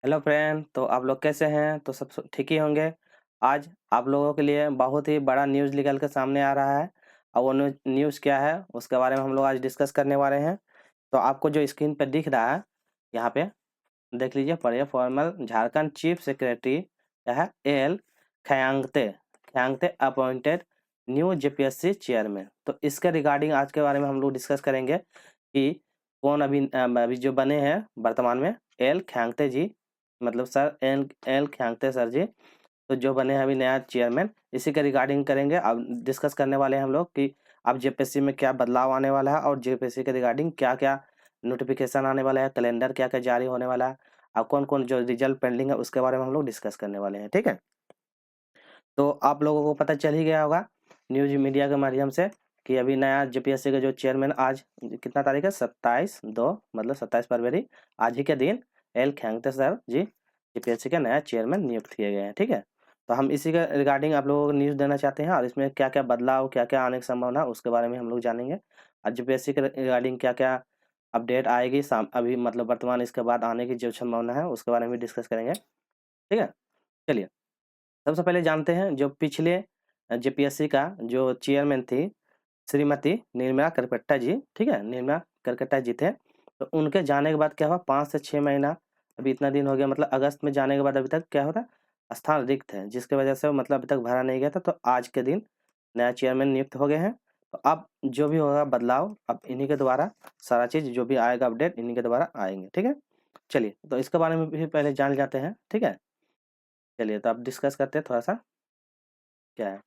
Hello friend, तो आप लोग कैसे हैं? तो सब ठीक ही होंगे। आज आप लोगों के लिए बहुत ही बड़ा न्यूज़ निकल के सामने आ रहा है और वो न्यूज़ क्या है उसके बारे में हम लोग आज डिस्कस करने वाले हैं। तो आपको जो स्क्रीन पे दिख रहा है यहाँ पे देख लीजिए, पढ़िए। फॉर्मल झारखंड चीफ सेक्रेटरी क्या है, L Khiangte Khiangte appointed new JPSC chairman. तो इसके रिगार्डिंग आज के बारे में हम लोग डिस्कस करेंगे कि कौन अभी जो बने हैं वर्तमान में, एल खयांगते जी, मतलब सर एल एल खयांगते सर जी। तो जो बने हैं अभी नया चेयरमैन, इसी के रिगार्डिंग करेंगे। अब डिस्कस करने वाले हैं हम लोग कि अब जेपीएससी में क्या बदलाव आने वाला है और जेपीएससी के रिगार्डिंग क्या क्या नोटिफिकेशन आने वाला है, कैलेंडर क्या क्या जारी होने वाला है, अब कौन कौन जो रिजल्ट पेंडिंग है उसके बारे में हम लोग डिस्कस करने वाले हैं। ठीक है, तो आप लोगों को पता चल ही गया होगा न्यूज मीडिया के माध्यम से कि अभी नया जेपीएससी का जो चेयरमैन, आज कितना तारीख है, 27/2 मतलब 27 फरवरी, आज ही के दिन एल खयांगते सर जी जेपीएससी के नया चेयरमैन नियुक्त किए गए हैं। ठीक है, तो हम इसी के रिगार्डिंग आप लोगों को न्यूज़ देना चाहते हैं और इसमें क्या क्या बदलाव, क्या क्या आने की संभावना है उसके बारे में हम लोग जानेंगे। और जेपीएससी के रिगार्डिंग क्या क्या अपडेट आएगी अभी मतलब वर्तमान इसके बाद आने की जो संभावना है उसके बारे में भी डिस्कस करेंगे। ठीक है, चलिए सबसे पहले जानते हैं जो पिछले जेपीएससी का जो चेयरमैन थी, श्रीमती निर्मला करकट्टा जी। ठीक है, निर्मला करकट्टा जी थे। तो उनके जाने के बाद क्या हुआ, 5 से 6 महीना, अभी इतना दिन हो गया, मतलब अगस्त में जाने के बाद अभी तक क्या होता, स्थान रिक्त है, जिसके वजह से वो मतलब अभी तक भरा नहीं गया था। तो आज के दिन नया चेयरमैन नियुक्त हो गए हैं। तो अब जो भी होगा बदलाव, अब इन्हीं के द्वारा सारा चीज़ जो भी आएगा अपडेट इन्हीं के द्वारा आएंगे। ठीक है, चलिए तो इसके बारे में भी पहले जान जाते हैं। ठीक है, चलिए तो अब डिस्कस करते हैं थोड़ा सा क्या है।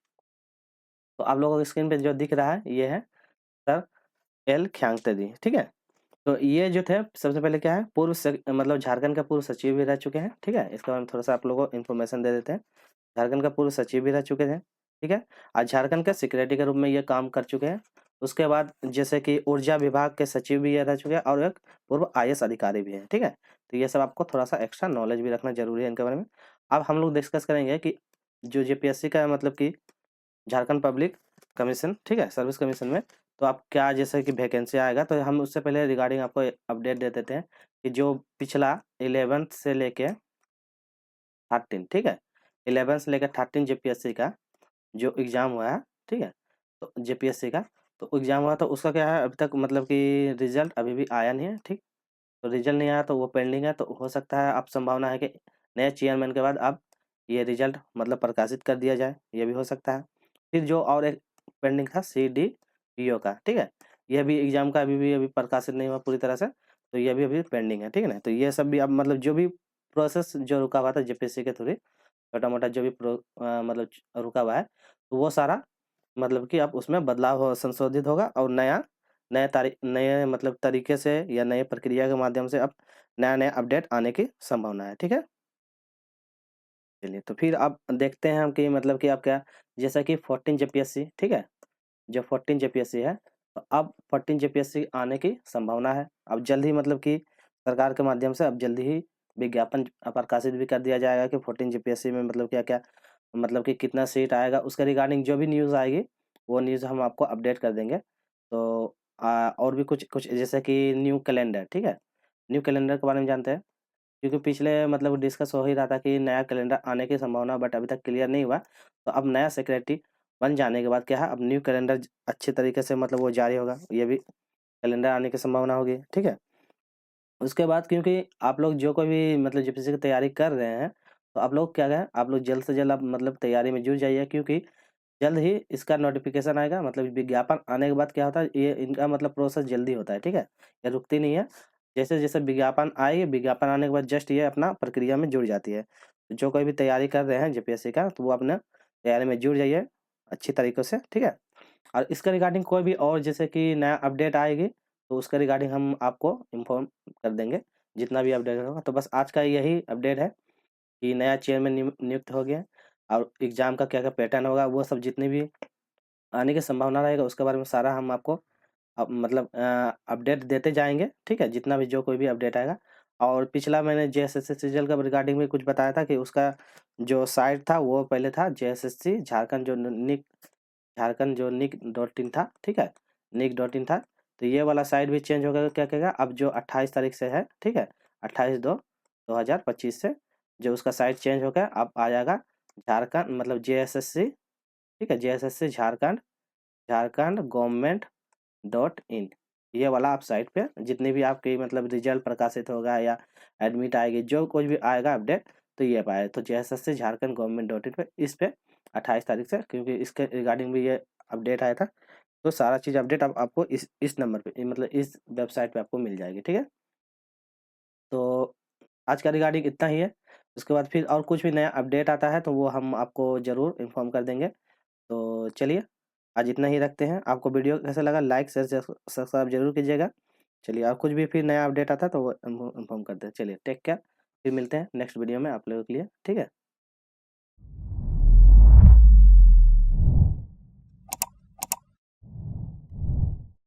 तो आप लोगों को स्क्रीन पे जो दिख रहा है ये है सर एल खयांगते जी। ठीक है, तो ये जो थे सबसे पहले क्या है, मतलब झारखंड का पूर्व सचिव भी रह चुके हैं। ठीक है, इसके बारे में थोड़ा सा आप लोगों को इन्फॉर्मेशन दे देते हैं। झारखंड का पूर्व सचिव भी रह चुके थे। ठीक है, आज झारखंड का सेक्रेटरी के रूप में ये काम कर चुके हैं। उसके बाद जैसे कि ऊर्जा विभाग के सचिव भी ये रह चुके हैं और एक पूर्व आईएएस अधिकारी भी हैं। ठीक है, तो ये सब आपको थोड़ा सा एक्स्ट्रा नॉलेज भी रखना जरूरी है इनके बारे में। अब हम लोग डिस्कस करेंगे कि जो जेपीएससी का मतलब कि झारखंड पब्लिक कमीशन, ठीक है, सर्विस कमीशन में, तो आप क्या जैसे कि वैकेंसी आएगा, तो हम उससे पहले रिगार्डिंग आपको अपडेट दे देते हैं कि जो पिछला 11th से लेके 13, ठीक है, 11 से लेकर 13 जेपीएससी का जो एग्ज़ाम हुआ है। ठीक है, तो जेपीएससी का तो एग्ज़ाम हुआ, तो उसका क्या है, अभी तक मतलब कि रिजल्ट अभी भी आया नहीं है। ठीक, तो रिजल्ट नहीं आया तो वो पेंडिंग है। तो हो सकता है, अब संभावना है कि नए चेयरमैन के बाद अब ये रिजल्ट मतलब प्रकाशित कर दिया जाए, ये भी हो सकता है। फिर जो और एक पेंडिंग था सीडीपीओ का, ठीक है, ये भी एग्ज़ाम का अभी प्रकाशित नहीं हुआ पूरी तरह से, तो ये भी अभी पेंडिंग है। ठीक है ना, तो ये सब भी अब मतलब जो भी प्रोसेस जो रुका हुआ था जेपीएससी के थ्रू, छोटा-मोटा जो भी मतलब रुका हुआ है, तो वो सारा मतलब कि अब उसमें बदलाव हो, संशोधित होगा और नए मतलब तरीके से या नए प्रक्रिया के माध्यम से अब नया-नया अपडेट आने की संभावना है। ठीक है? चलिए तो फिर अब देखते हैं हम कि मतलब कि अब क्या, जैसा कि 14 जेपीएससी, ठीक है? जो 14 जेपीएससी है, तो अब 14 जेपीएससी आने की संभावना है। अब जल्द ही मतलब कि सरकार के माध्यम से अब जल्दी ही विज्ञापन प्रकाशित भी कर दिया जाएगा कि 14 जेपीएससी में मतलब क्या-क्या, मतलब कि कितना सीट आएगा, उसके रिगार्डिंग जो भी न्यूज़ आएगी, वो न्यूज़ हम आपको अपडेट कर देंगे। तो और भी कुछ कुछ जैसे कि न्यू कैलेंडर, ठीक है? न्यू कैलेंडर के बारे में जानते हैं? क्योंकि पिछले मतलब डिस्कस हो ही रहा था कि नया कैलेंडर आने की संभावना, बट अभी तक क्लियर नहीं हुआ। तो अब नया सेक्रेटरी बन जाने के बाद क्या है, अब न्यू कैलेंडर अच्छे तरीके से मतलब वो जारी होगा, ये भी कैलेंडर आने की संभावना होगी। ठीक है? उसके बाद क्योंकि आप लोग जो कोई भी मतलब जेपीएससी की तैयारी कर रहे हैं, तो आप लोग क्या है, आप लोग जल्द से जल्द आप मतलब तैयारी में जुट जाइए, क्योंकि जल्द ही इसका नोटिफ़िकेशन आएगा। मतलब विज्ञापन आने के बाद क्या होता है, ये इनका मतलब प्रोसेस जल्दी होता है। ठीक है? ये रुकती नहीं है। जैसे-जैसे विज्ञापन आएगी, विज्ञापन आने के बाद जस्ट ये अपना प्रक्रिया में जुड़ जाती है। जो कोई भी तैयारी कर रहे हैं जेपीएससी का, तो वो अपना तैयारी में जुड़ जाइए अच्छी तरीकों से। ठीक है? और इसके रिगार्डिंग कोई भी और जैसे कि नया अपडेट आएगी, तो उसके रिगार्डिंग हम आपको इन्फॉर्म कर देंगे, जितना भी अपडेट होगा। तो बस आज का यही अपडेट है कि नया चेयरमैन नियुक्त हो गया और एग्ज़ाम का क्या-क्या पैटर्न होगा, वो सब जितनी भी आने की संभावना रहेगा उसके बारे में सारा हम आपको मतलब अपडेट देते जाएँगे। ठीक है? जितना भी जो कोई भी अपडेट आएगा। और पिछला मैंने जेएसएससी सीजीएल का रिगार्डिंग में कुछ बताया था कि उसका जो साइट था वो पहले था जेएसएससी झारखंड, जो निक डॉट इन था। ठीक है? निक डॉट इन था। तो ये वाला साइट भी चेंज हो गया, क्या कहेगा अब जो 28 तारीख से है। ठीक है? 28/2 2025 से जो उसका साइट चेंज होकर अब आ जाएगा झारखंड, मतलब JSSC, ठीक है, JSSC Jharkhand, Jharkhand government .in, ये वाला आप साइट पे जितने भी आपके मतलब रिजल्ट प्रकाशित होगा या एडमिट आएगी, जो कुछ भी आएगा अपडेट, तो ये पाए तो JSSC झारखंड गवर्नमेंट .in पे, इस पे 28 तारीख से, क्योंकि इसके रिगार्डिंग भी ये अपडेट आया था, तो सारा चीज़ अपडेट अब आपको इस नंबर पे, मतलब इस वेबसाइट पे आपको मिल जाएगी, ठीक है। तो आज का रिगार्डिंग इतना ही है। उसके बाद फिर और कुछ भी नया अपडेट आता है तो वो हम आपको ज़रूर इन्फॉर्म कर देंगे। तो चलिए आज इतना ही रखते हैं। आपको वीडियो कैसा लगा, लाइक शेयर सब्सक्राइब जरूर कीजिएगा। चलिए और कुछ भी फिर नया अपडेट आता है तो वो इन्फॉर्म करते हैं। चलिए टेक केयर, फिर मिलते हैं नेक्स्ट वीडियो में आप लोगों के लिए, ठीक है।